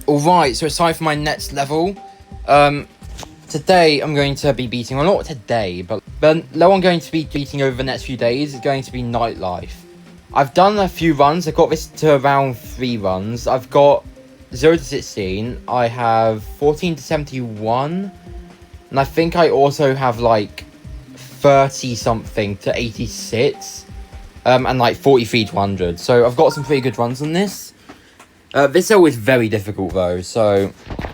Alright, so aside from my next level, today I'm going to be beating, well not today, but low I'm going to be beating over the next few days is going to be Nightlife. I've done a few runs, I've got this to around 3 runs. I've got 0 to 16, I have 14 to 71, and I think I also have like 30 something to 86, and like 43 to 100, so I've got some pretty good runs on this. This hill is very difficult though, so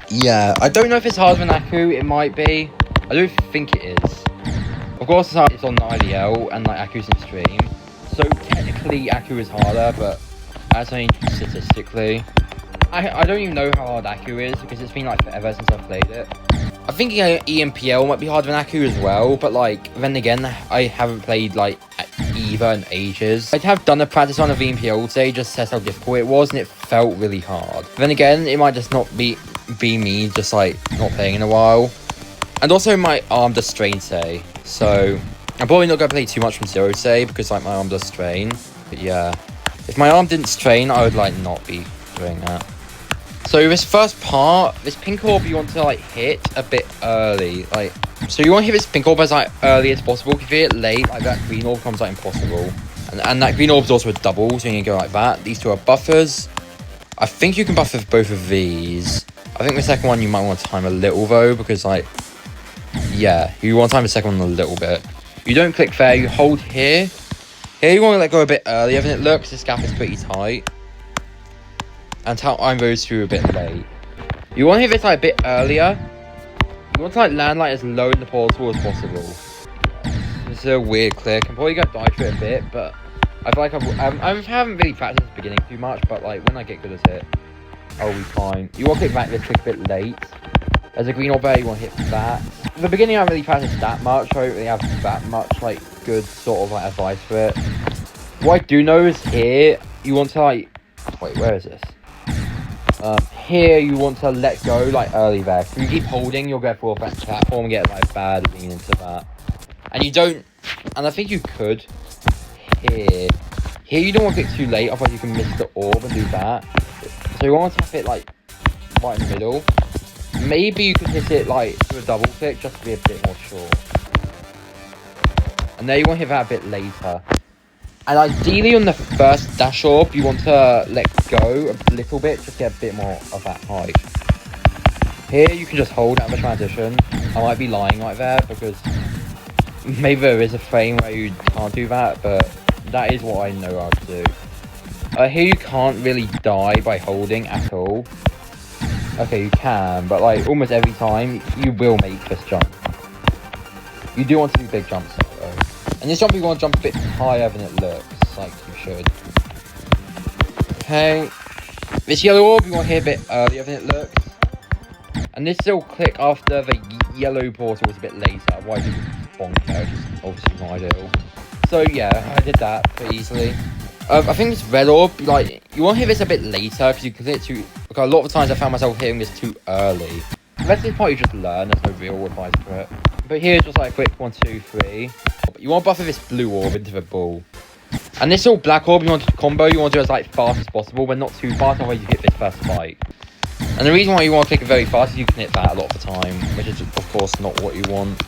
yeah, I don't know if it's harder than Aku, it might be. I don't think it is. Of course it's on IDL and like Aku's in stream, so technically Aku is harder, but that's only statistically. I don't even know how hard Aku is because it's been like forever since I've played it. I think EMPL might be harder than Aku as well, but like then again I haven't played like either in ages. I have done a practice run of EMPL today just to test how difficult it was, and it felt really hard. Then again, it might just not be me just like not playing in a while, and also my arm does strain today, so I'm probably not going to play too much from 0 today because like my arm does strain. But yeah, if my arm didn't strain I would like not be doing that. So this first part, this pink orb you want to like hit a bit early, like, so you want to hit this pink orb as like early as possible. If you hit it late, like that green orb becomes like impossible, and that green orb is also a double, so you can go like that. These two are buffers. I think you can buff with both of these. I think the second one you might want to time a little though, because like, yeah, you want to time the second one a little bit. You don't click there, you hold here. Here you want to let go a bit earlier than it looks. This gap is pretty tight, and time those two a bit late. You want to hit this like a bit earlier. You want to like land like as low in the portal as possible. This is a weird click. I'm probably gonna die to it a bit, but I feel like I haven't really practiced at the beginning too much. But like when I get good at it, I'll be fine. You want to click back this click a bit late. There's a green orb there. You want to hit that. At the beginning, I haven't really practiced that much. I don't really have that much like good sort of like advice for it. What I do know is here you want to like, wait, where is this? Here you want to let go like early there. If you keep holding, you'll get full effect platform and get like bad lean into that. And you don't, and I think you could here. Here you don't want to click too late, otherwise you can miss the orb and do that. So you want to tap it like right in the middle. Maybe you could hit it like to a double click just to be a bit more short. And there you want to hit that a bit later. And ideally on the first dash orb, you want to let go a little bit, just get a bit more of that height. Here you can just hold out the transition. I might be lying right there because maybe there is a frame where you can't do that, but that is what I know how to do. Here you can't really die by holding at all. Okay, you can, but like almost every time you will make this jump. You do want to do big jumps though. And this jump you want to jump a bit higher than it looks like you should. Okay. This yellow orb you want to hit a bit earlier than it looks. And this will click after the yellow portal is a bit later, otherwise you can bonk there, which is obviously not ideal. So yeah, I did that pretty easily. I think this red orb, like, you want to hit this a bit later because you can hit it too, because a lot of times I found myself hitting this too early. The rest of this part you just learn, there's no real advice for it. But here's just like a quick 1, 2, 3. You want to buffer this blue orb into the ball. And this little black orb you want to combo, you want to do as like fast as possible, but not too fast, otherwise you hit this first fight. And the reason why you want to click it very fast is you can hit that a lot of the time, which is of course not what you want.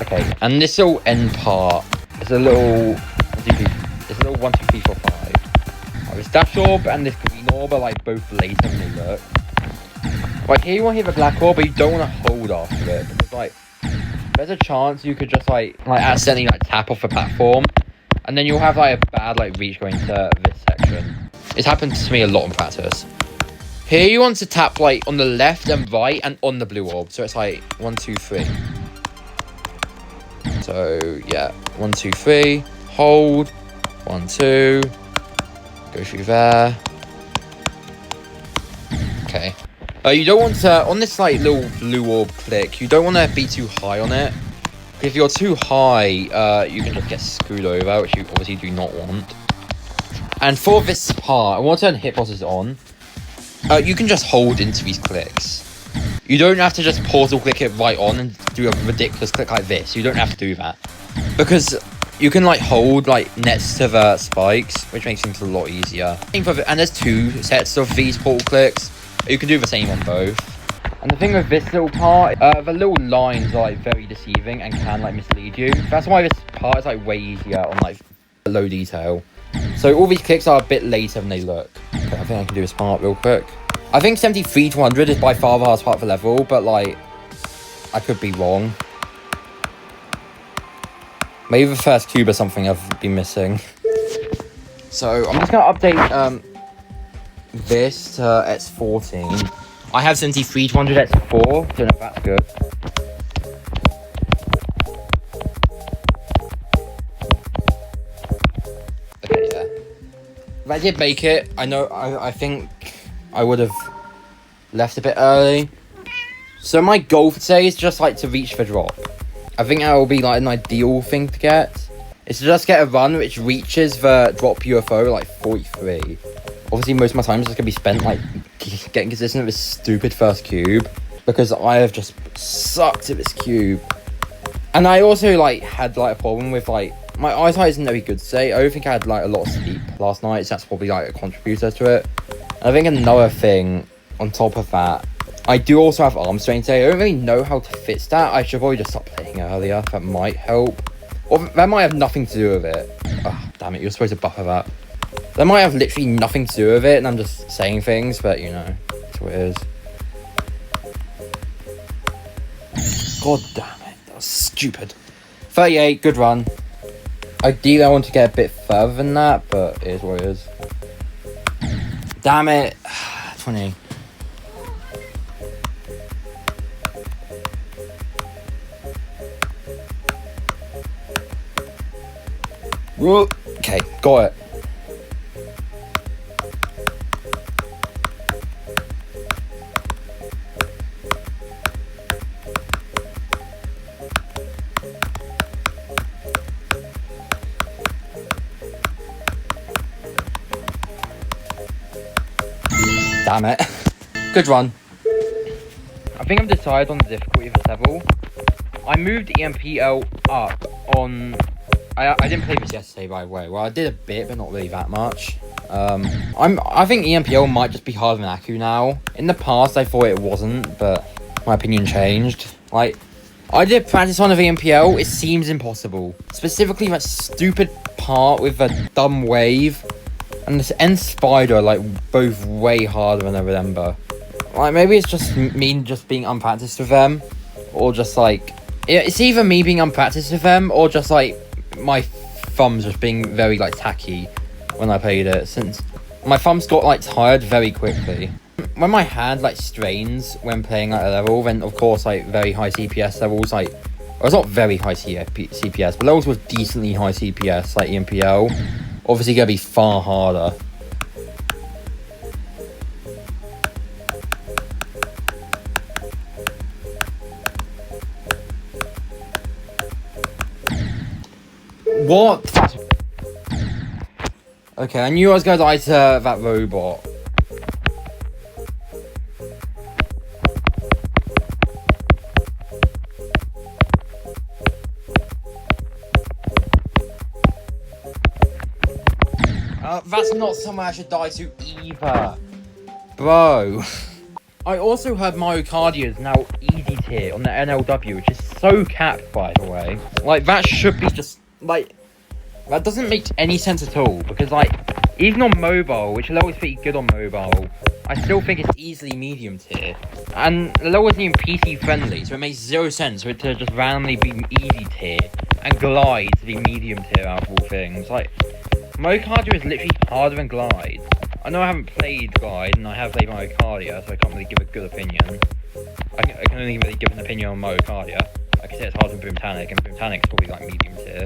Okay, and this little end part is a little, it's a little 1, 2, 3, 4, 5. This dash orb and this green orb are like both later than they look. Right, here you want to hit the black orb, but you don't want to hold after it, because like, there's a chance you could just like accidentally like tap off the platform, and then you'll have like a bad like reach going to this section. It's happened to me a lot in practice. Here you want to tap like on the left and right and on the blue orb, so it's like 1, 2, 3. So yeah, 1, 2, 3, hold, 1, 2, go through there. Okay. You don't want to, on this like little blue orb click, you don't want to be too high on it. If you're too high, you can just get screwed over, which you obviously do not want. And for this part, I want to turn hitboxes on. You can just hold into these clicks. You don't have to just portal click it right on and do a ridiculous click like this. You don't have to do that. Because you can like hold like next to the spikes, which makes things a lot easier. And there's 2 sets of these portal clicks. You can do the same on both. And the thing with this little part, the little lines are like very deceiving and can like mislead you. That's why this part is like way easier on like low detail. So all these clicks are a bit later than they look. Okay, I think I can do this part real quick. I think 73 to 100 is by far the hardest part of the level, but like, I could be wrong. Maybe the first cube or something I've been missing. So I'm just gonna update this to X14. I have 73 to 100 X4, don't know if that's good. Okay, yeah. If I did make it, I think I would have left a bit early. So my goal for today is just like to reach the drop. I think that will be like an ideal thing to get. It's to just get a run which reaches the drop UFO like 43. Obviously most of my time is just going to be spent like getting consistent with this stupid first cube. Because I have just sucked at this cube. And I also like had like a problem with like, my eyesight isn't very good today. I don't think I had like a lot of sleep last night. So that's probably like a contributor to it. And I think another thing on top of that, I do also have arm strain today. I don't really know how to fix that. I should probably just stop playing earlier. That might help. Or that might have nothing to do with it. Oh, damn it. You're supposed to buffer that. That might have literally nothing to do with it. And I'm just saying things. But, you know, that's what it is. God damn it. That was stupid. 38. Good run. Ideally, I want to get a bit further than that. But it is what it is. Damn it. 20. Okay, got it. Damn it. Good run. I think I've decided on the difficulty of this level. I moved EMPL up on... I didn't play this yesterday, by the way. Well, I did a bit, but not really that much. I think EMPL might just be harder than Aku now. In the past, I thought it wasn't, but my opinion changed. Like, I did practice on of EMPL. It seems impossible. Specifically, that stupid part with the dumb wave and this end spider, like, both way harder than I remember. Like, maybe it's just me just being unpracticed with them, or just like, it's either me being unpracticed with them, or just like my thumbs just being very like tacky when I played it, since my thumbs got like tired very quickly. When my hand like strains when playing like a level, then of course like very high CPS levels, like, well, it's not very high CPS, but levels with decently high CPS like EMPL, obviously gonna be far harder. What? Okay, I knew I was going to die to that robot. That's not somewhere I should die to either. Bro. I also heard Mario Kardia is now easy tier on the NLW, which is so capped, by the way. Like, that should be just, like, that doesn't make any sense at all, because, like, even on mobile, which level is pretty good on mobile, I still think it's easily medium tier. And the level isn't even PC friendly, so it makes zero sense for it to just randomly be easy tier, and Glide to be medium tier out of all things. Like, Mario Kardia is literally harder than Glide. I know I haven't played Glide, and I have played Mario Kardia, so I can't really give a good opinion. I can only really give an opinion on Mario Kardia. I can say it's harder than Brimtanic, and Brimtanic's probably like medium tier.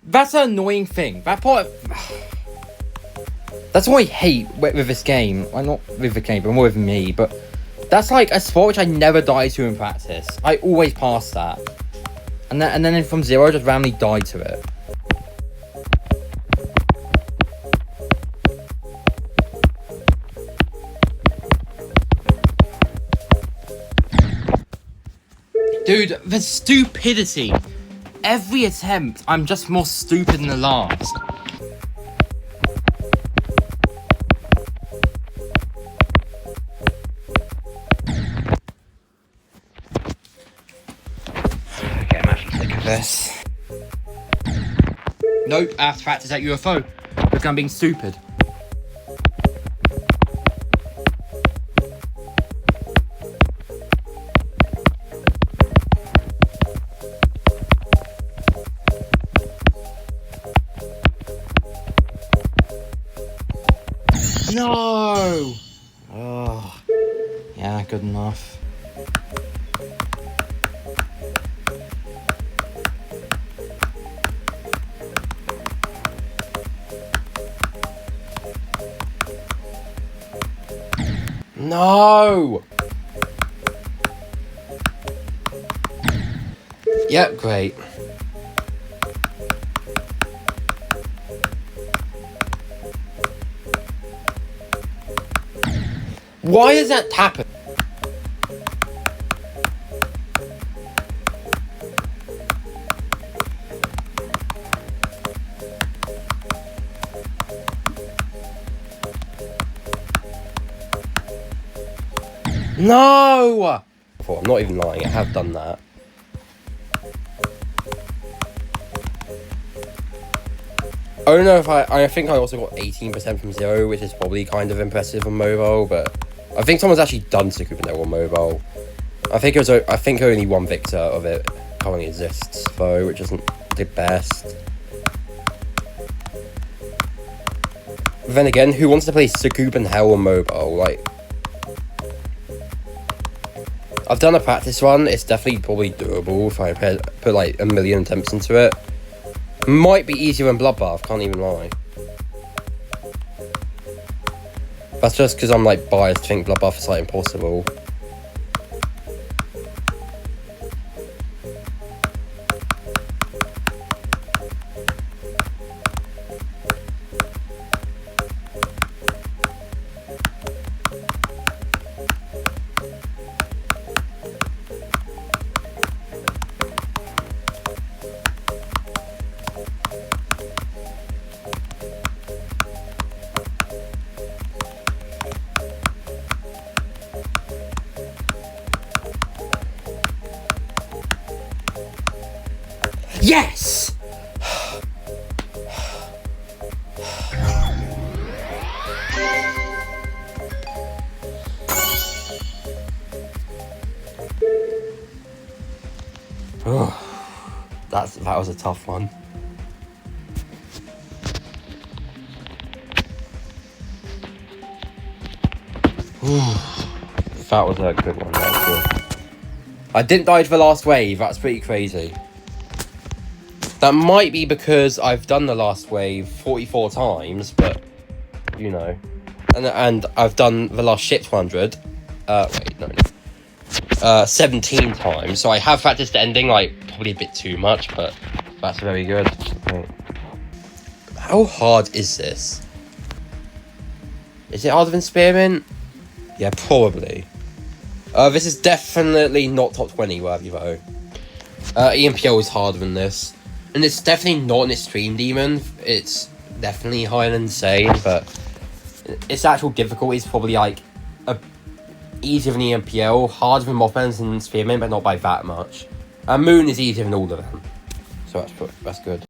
That's an annoying thing. That part... That's what I hate with this game. Well, not with the game, but more with me. But that's like a spot which I never die to in practice. I always pass that. And then from 0, just randomly die to it. Dude, the stupidity. Every attempt, I'm just more stupid than the last. Okay, I'm actually sick of this. Nope, I have to practice that UFO because I'm being stupid. No! Oh, yeah, good enough. No! Yep, great. Why does that happen? No! I'm not even lying, I have done that. I don't know if I think I also got 18% from 0, which is probably kind of impressive on mobile, but I think someone's actually done Sakupin on mobile. I think only one victor of it currently exists though, which isn't the best. But then again, who wants to play Sakupin Hell on mobile? Like, I've done a practice run. It's definitely probably doable if I put like a million attempts into it. Might be easier than Bloodbath, can't even lie. That's just because I'm like biased to think Bloodbath is like impossible. Yes! That was a tough one. That was a good one. That was good. I didn't die to the last wave. That's pretty crazy. That might be because I've done the last wave 44 times, but you know, and I've done the last ship 100. 17 times. So I have practiced the ending like probably a bit too much, but that's very good. Right. How hard is this? Is it harder than Spearmint? Yeah, probably. This is definitely not top 20 worthy though. EMPL is harder than this. And it's definitely not an extreme demon. It's definitely higher than Insane, but its actual difficulty is probably like easier than EMPL, harder than Mothman's and Spearmint, but not by that much. And Moon is easier than all of them. So that's good.